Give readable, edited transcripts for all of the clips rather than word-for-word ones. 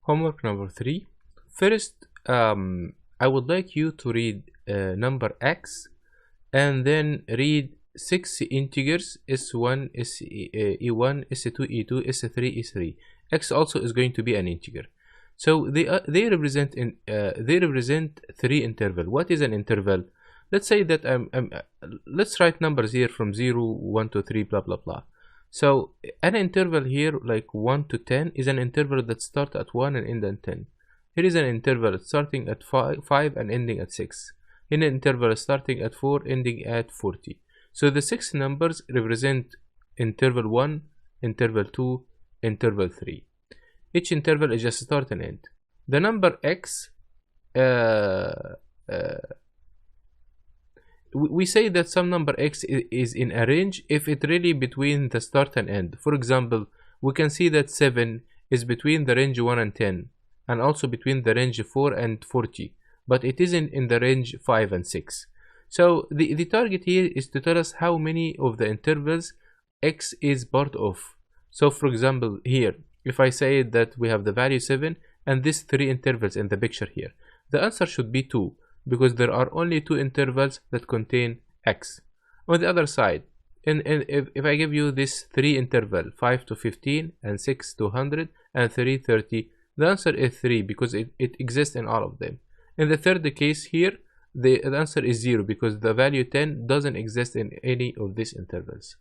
Homework number 3. First, I would like you to read number x and then read 6 integers s1, e1, s2, e2, s3, e3. X also is going to be an integer. So they represent 3 interval. What is an interval? Let's say that let's write numbers here from 0, 1 to 3, blah blah blah. So an interval here, like 1 to 10, is an interval that starts at 1 and ends at 10. Here is an interval starting at 5 and ending at 6. In an interval starting at 4, ending at 40. So the 6 numbers represent interval 1, interval 2, interval 3. Each interval is just start and end. The number x, we say that some number x is in a range if it really between the start and end. For example, we can see that 7 is between the range 1 and 10 and also between the range 4 and 40, but it isn't in the range 5 and 6. So the target here is to tell us how many of the intervals x is part of. So for example, here if I say that we have the value 7 and these 3 intervals in the picture here, the answer should be 2, because there are only 2 intervals that contain x. On the other side, if I give you this 3 interval, 5 to 15 and 6 to 100 and 3 30, the answer is 3 because it exists in all of them. In the third case here, the answer is 0 because the value 10 doesn't exist in any of these intervals.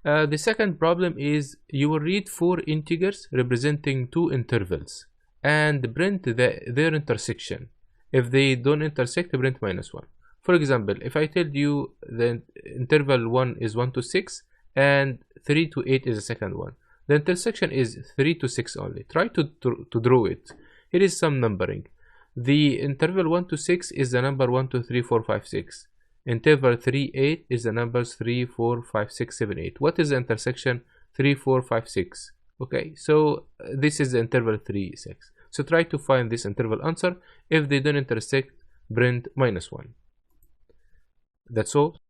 The second problem is you will read 4 integers representing 2 intervals and print their intersection. If they don't intersect, print -1. For example, if I tell you the interval 1 is 1 to 6 and 3 to 8 is the second one, the intersection is 3 to 6 only. Try to draw it. Here is some numbering. The interval 1 to 6 is the number 1, 2, 3, 4, 5, 6. Interval 3, 8 is the numbers 3, 4, 5, 6, 7, 8. What is the intersection? 3, 4, 5, 6. Okay, so this is the interval 3, 6. So try to find this interval answer. If they don't intersect, print -1. That's all.